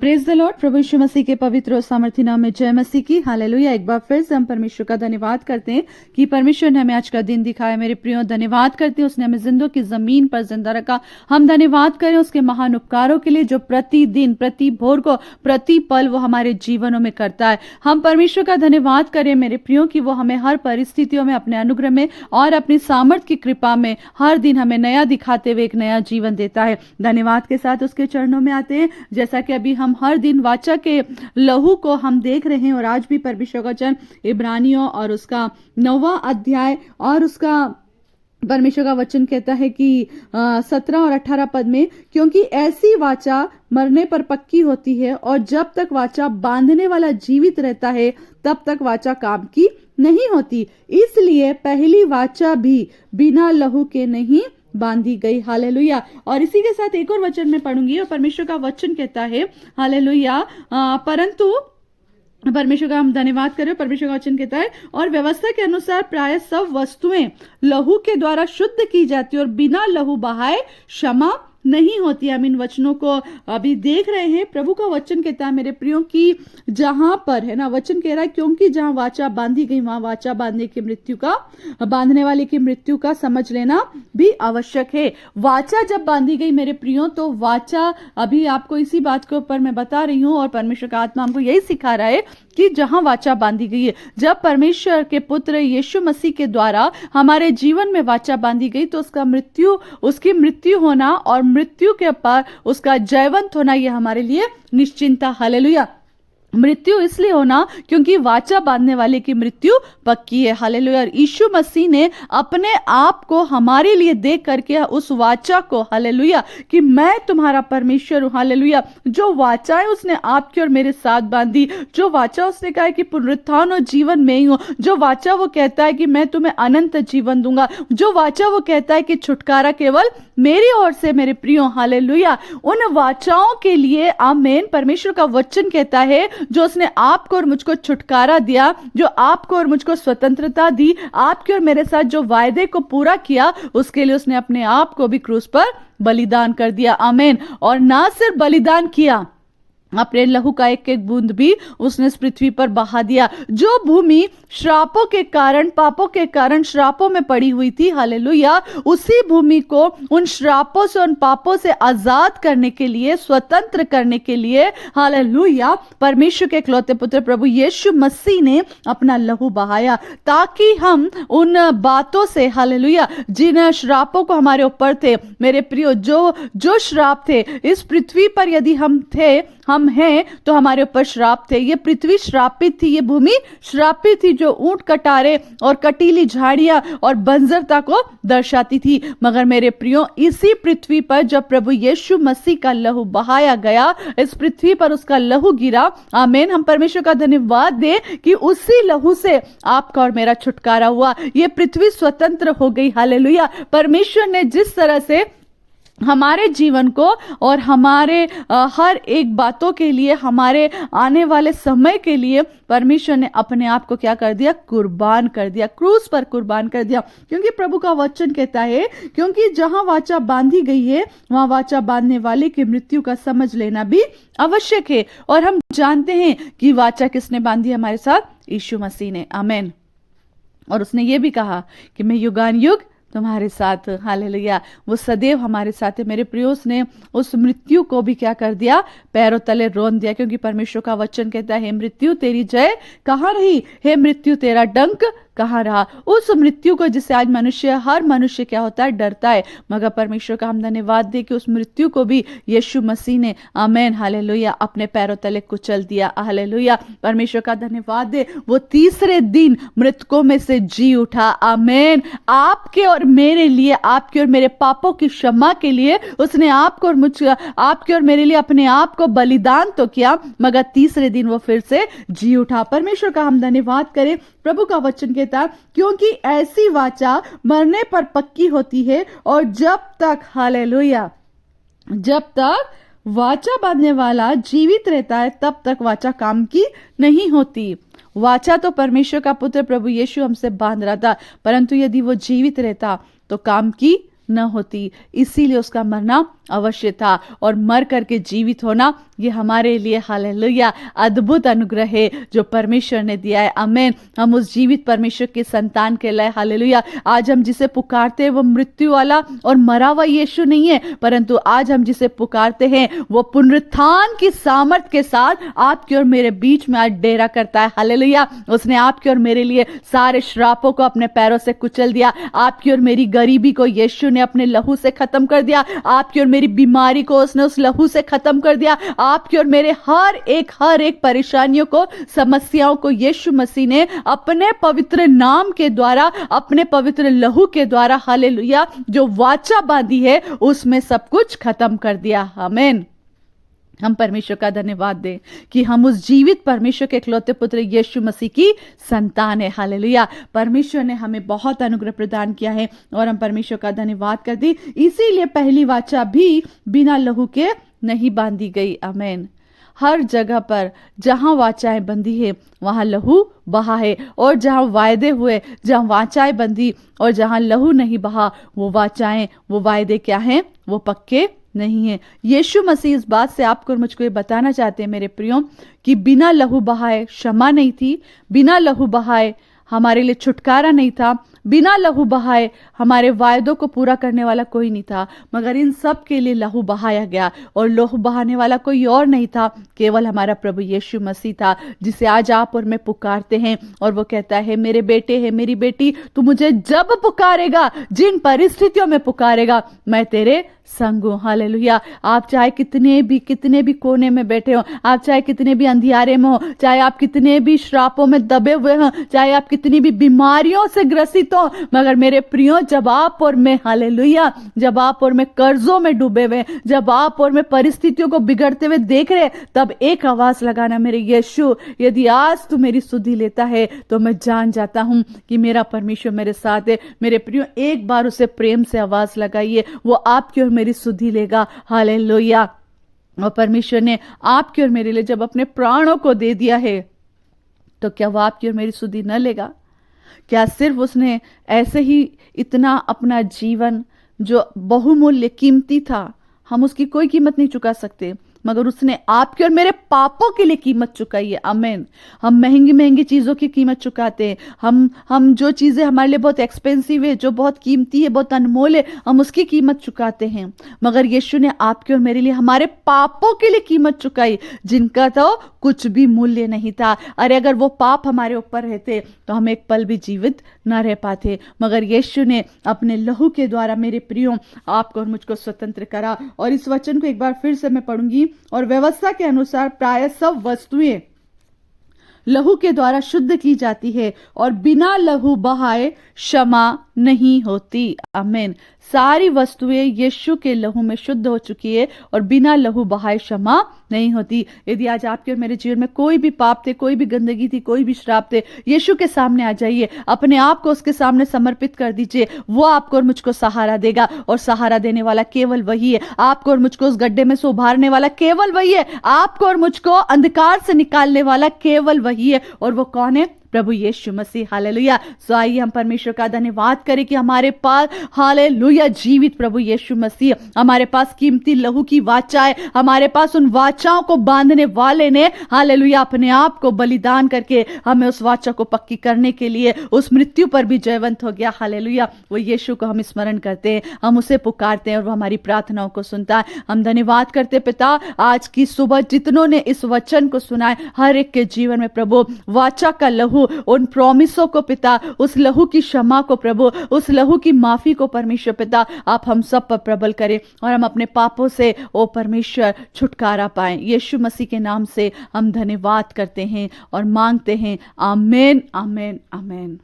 Praise the Lord. प्रभु यीशु मसीह के पवित्र और सामर्थी नाम में जय मसीह की। हालेलुया। एक बार फिर से हम परमेश्वर का धन्यवाद करते हैं कि परमेश्वर ने हमें आज का दिन दिखाया। मेरे प्रियो, धन्यवाद करते हैं उसने हमें जिंदों की जमीन पर जिंदा रखा। हम धन्यवाद करें उसके महान उपकारों के लिए जो प्रतिदिन, प्रति भोर को, प्रति पल वो हमारे जीवनों में करता है। हम परमेश्वर का धन्यवाद करें मेरे प्रियो कि वो हमें हर परिस्थितियों में अपने अनुग्रह में और अपनी सामर्थ की कृपा में हर दिन हमें नया दिखाते हुए एक नया जीवन देता है। धन्यवाद के साथ उसके चरणों में आते हैं। जैसा कि अभी हम हर दिन वाचा के लहू को हम देख रहे हैं और आज भी परमेश्वर का वचन इब्रानियों और उसका 9वां अध्याय और उसका परमेश्वर का वचन कहता है कि 17 और 18 पद में, क्योंकि ऐसी वाचा मरने पर पक्की होती है और जब तक वाचा बांधने वाला जीवित रहता है तब तक वाचा काम की नहीं होती। इसलिए पहली वाचा भी बिना लहू के नहीं बांधी गई। हालेलुया। और इसी के साथ एक और वचन में पढ़ूंगी और परमेश्वर का वचन कहता है, हालेलुया, परंतु परमेश्वर का हम धन्यवाद करें। परमेश्वर का वचन कहता है, और व्यवस्था के अनुसार प्राय सब वस्तुएं लहू के द्वारा शुद्ध की जाती है और बिना लहू बहाए क्षमा नहीं होती। हम इन वचनों को अभी देख रहे हैं। प्रभु का वचन कहता है मेरे प्रियो की जहां पर है ना, वचन कह रहा है क्योंकि जहां वाचा बांधी गई वहां वाचा बांधने वाले की मृत्यु का समझ लेना भी आवश्यक है। वाचा जब बांधी गई मेरे प्रियो, तो वाचा, अभी आपको इसी बात के ऊपर मैं बता रही हूं और परमेश्वर का आत्मा हमको यही सिखा रहा है कि जहां वाचा बांधी गई है, जब परमेश्वर के पुत्र यीशु मसीह के द्वारा हमारे जीवन में वाचा बांधी गई तो उसकी मृत्यु होना और मृत्यु के ऊपर उसका जयवंत होना यह हमारे लिए निश्चिंता। हालेलुया। मृत्यु इसलिए होना क्योंकि वाचा बांधने वाले की मृत्यु पक्की है। हालेलुया। और यीशु मसीह ने अपने आप को हमारे लिए दे करके उस वाचा को, हालेलुया, कि मैं तुम्हारा परमेश्वर हूं, हालेलुया, जो वाचा है उसने आपकी और मेरे साथ बांधी, जो वाचा उसने कहा है कि पुनरुत्थान और जीवन में ही हूं, जो वाचा वो कहता है कि मैं तुम्हें अनंत जीवन दूंगा, जो वाचा वो कहता है कि छुटकारा केवल मेरी ओर से मेरे प्रियो, हालेलुया, उन वाचाओं के लिए आमीन, परमेश्वर का वचन कहता है जो उसने आपको और मुझको छुटकारा दिया, जो आपको और मुझको स्वतंत्रता दी, आपके और मेरे साथ जो वायदे को पूरा किया, उसके लिए उसने अपने आप को भी क्रूस पर बलिदान कर दिया। आमीन। और ना सिर्फ बलिदान किया, अपने लहू का एक एक बूंद भी उसने इस पृथ्वी पर बहा दिया। जो भूमि श्रापों के कारण, पापों के कारण श्रापों में पड़ी हुई थी, हालेलुया, उसी भूमि को उन श्रापों से, उन पापों से आजाद करने के लिए, स्वतंत्र करने के लिए, हालेलुया, परमेश्वर के इकलौते पुत्र प्रभु यीशु मसीह ने अपना लहू बहाया, ताकि हम उन बातों से, हालेलुया, जिन श्रापों को हमारे ऊपर थे मेरे प्रियो, जो श्राप थे इस पृथ्वी पर, यदि हम हैं तो हमारे ऊपर श्राप थे। ये पृथ्वी श्रापित थी, ये भूमि श्रापित थी, जो ऊंट कटारे और कटीली झाड़ियां और बंजरता को दर्शाती थी। मगर मेरे प्रियो, इसी पृथ्वी पर जब प्रभु यीशु मसीह का लहू बहाया गया, इस पृथ्वी पर उसका लहू गिरा, आमीन, हम परमेश्वर का धन्यवाद दें कि उसी लहू से आपका और मेरा छुटकारा हुआ। ये पृथ्वी स्वतंत्र हो गई। हालेलुया। परमेश्वर ने जिस तरह से हमारे जीवन को और हमारे हर एक बातों के लिए, हमारे आने वाले समय के लिए परमेश्वर ने अपने आप को क्या कर दिया? कुर्बान कर दिया, क्रूस पर कुर्बान कर दिया। क्योंकि प्रभु का वचन कहता है, क्योंकि जहां वाचा बांधी गई है वहां वाचा बांधने वाले की मृत्यु का समझ लेना भी आवश्यक है। और हम जानते हैं कि वाचा किसने बांधी हमारे साथ? यीशु मसीह ने। आमीन। और उसने ये भी कहा कि मैं युगान युग तुम्हारे साथ, हालेलुया, वो सदैव हमारे साथ है। मेरे प्रियो, उसने उस मृत्यु को भी क्या कर दिया? पैरों तले रोन दिया। क्योंकि परमेश्वर का वचन कहता है, हे मृत्यु तेरी जय कहाँ रही? हे मृत्यु तेरा डंक कहाँ रहा? उस मृत्यु को जिससे आज हर मनुष्य क्या होता है? डरता है। मगर परमेश्वर का हम धन्यवाद दे कि उस मृत्यु को भी यीशु मसीह ने, आमीन, हालेलुया, अपने पैरों तले कुचल दिया। हालेलुया। परमेश्वर का धन्यवाद दे, वो तीसरे दिन मृतकों में से जी उठा। आमीन। आपके और मेरे लिए, आपके और मेरे पापों की क्षमा के लिए उसने आपको और मेरे लिए अपने आप को बलिदान तो किया, मगर तीसरे दिन वो फिर से जी उठा। परमेश्वर का हम धन्यवाद करें। प्रभु का वचन कहता, क्योंकि ऐसी वाचा मरने पर पक्की होती है और जब तक, हालेलुया, जब तक वाचा बांधने वाला जीवित रहता है तब तक वाचा काम की नहीं होती। वाचा तो परमेश्वर का पुत्र प्रभु यीशु हमसे बांध रहा था, परंतु यदि वो जीवित रहता तो काम की न होती, इसीलिए उसका मरना अवश्य था और मर करके जीवित होना ये हमारे लिए हालेलुया अद्भुत अनुग्रह है जो परमेश्वर ने दिया है। आमीन। हम उस जीवित परमेश्वर के संतान के लिए हालेलुया। आज हम जिसे पुकारते हैं वो मृत्यु वाला और मरा हुआ यीशु नहीं है, परंतु आज हम जिसे पुकारते हैं वो पुनरुत्थान की सामर्थ के साथ आपके और मेरे बीच में आज डेरा करता है। हालेलुया। उसने आपके और मेरे लिए सारे श्रापों को अपने पैरों से कुचल दिया। आपकी और मेरी गरीबी को यीशु ने अपने लहू से खत्म कर दिया। आपकी और मेरी बीमारी को उसने उस लहू से खत्म कर दिया। आपके और मेरे हर एक परेशानियों को, समस्याओं को यीशु मसीह ने अपने पवित्र नाम के द्वारा, अपने पवित्र लहू के द्वारा हालेलुया जो वाचा बांधी है उसमें सब कुछ खत्म कर दिया। आमीन। हम परमेश्वर का धन्यवाद दें कि हम उस जीवित परमेश्वर के इकलौते पुत्र यीशु मसीह की संतान है। हालेलुया। परमेश्वर ने हमें बहुत अनुग्रह प्रदान किया है और हम परमेश्वर का धन्यवाद करते हैं। इसीलिए पहली वाचा भी बिना लहू के नहीं बांधी गई। आमीन। हर जगह पर जहां वाचाएं बंधी है वहां लहू बहा है, और जहां वायदे हुए, जहां वाचाएं बंधी और जहां लहू नहीं बहा, वो वाचाएं, वो वायदे क्या हैं? वो पक्के नहीं है। यीशु मसीह इस बात से आपको और मुझको ये बताना चाहते हैं मेरे प्रियो कि बिना लहू बहाए क्षमा नहीं थी, बिना लहू बहाए हमारे लिए छुटकारा नहीं था, बिना लहू बहाए हमारे वायदों को पूरा करने वाला कोई नहीं था, मगर इन सब के लिए लहू बहाया गया और लहू बहाने वाला कोई और नहीं था, केवल हमारा प्रभु यीशु मसीह था, जिसे आज आप और मैं पुकारते हैं। और वो कहता है मेरे बेटे है, मेरी बेटी, तू मुझे जब पुकारेगा, जिन परिस्थितियों में पुकारेगा, मैं तेरे संग हूं। हालेलुया। आप चाहे कितने भी कोने में बैठे हो, आप चाहे कितने भी अंधियारे में हो, चाहे आप कितने भी श्रापों में दबे हुए हो, चाहे आप कितनी भी बीमारियों से ग्रसित हो, मगर मेरे प्रियो जब आप और मैं हालेलुया, जब आप और मैं कर्जों में डूबे हुए, जब आप और मैं परिस्थितियों को बिगड़ते हुए देख रहे, तब एक आवाज लगाना, मेरे यीशु, यदि आज तू मेरी सुधि लेता है तो मैं जान जाता हूं कि मेरा परमेश्वर मेरे साथ है। मेरे प्रियो एक बार उसे प्रेम से आवाज लगाइए, वो आपकी और मेरी सुधि लेगा। हालेलुया। और परमेश्वर ने आपके और मेरे लिए जब अपने प्राणों को दे दिया है, तो क्या वो आपकी और मेरी सुधि न लेगा? क्या सिर्फ उसने ऐसे ही इतना अपना जीवन जो बहुमूल्य कीमती था, हम उसकी कोई कीमत नहीं चुका सकते, मगर उसने आपके और मेरे पापों के लिए कीमत चुकाई है। आमीन। हम महंगी चीजों की कीमत चुकाते हैं, हम जो चीजें हमारे लिए बहुत एक्सपेंसिव है, जो बहुत कीमती है, बहुत अनमोल है, हम उसकी कीमत चुकाते हैं, मगर यीशु ने आपके और मेरे लिए हमारे पापों के लिए कीमत चुकाई, जिनका तो कुछ भी मूल्य नहीं था। अरे अगर वो पाप हमारे ऊपर रहते तो हम एक पल भी जीवित न रह पाते, मगर यीशु ने अपने लहू के द्वारा मेरे प्रियो आपको और मुझको स्वतंत्र करा। और इस वचन को एक बार फिर से मैं पढ़ूंगी। और व्यवस्था के अनुसार प्राय सब वस्तुएं लहू के द्वारा शुद्ध की जाती है और बिना लहू बहाए क्षमा नहीं होती। आमीन। सारी वस्तुएं यीशु के लहू में शुद्ध हो चुकी है और बिना लहू बहाए क्षमा नहीं होती। यदि आज आपके और मेरे जीवन में कोई भी पाप थे, कोई भी गंदगी थी, कोई भी श्राप थे, यीशु के सामने आ जाइए, अपने आप को उसके सामने समर्पित कर दीजिए। वो आपको और मुझको सहारा देगा, और सहारा देने वाला केवल वही है। आपको और मुझको उस गड्ढे में से उभारने वाला केवल वही है। आपको और मुझको अंधकार से निकालने वाला केवल वही है, और वो कौन है? प्रभु यीशु मसीह। हालेलुया। सो आइए हम परमेश्वर का धन्यवाद करें कि हमारे पास हालेलुया जीवित प्रभु यीशु मसीह, हमारे पास कीमती लहू की वाचा है, हमारे पास उन वाचाओं को बांधने वाले ने हालेलुया अपने आप को बलिदान करके हमें उस वाचा को पक्की करने के लिए उस मृत्यु पर भी जयवंत हो गया। हालेलुया। वो यीशु को हम स्मरण करते हैं, हम उसे पुकारते हैं और वो हमारी प्रार्थनाओं को सुनता है। हम धन्यवाद करते पिता, आज की सुबह जितनों ने इस वचन को सुना है, हर एक के जीवन में प्रभु वाचा का लहू, उन प्रॉमिसों को पिता, उस लहू की क्षमा को प्रभु, उस लहू की माफी को परमेश्वर पिता आप हम सब पर प्रबल करें और हम अपने पापों से ओ परमेश्वर छुटकारा पाएं। यीशु मसीह के नाम से हम धन्यवाद करते हैं और मांगते हैं। आमीन, आमीन, आमीन।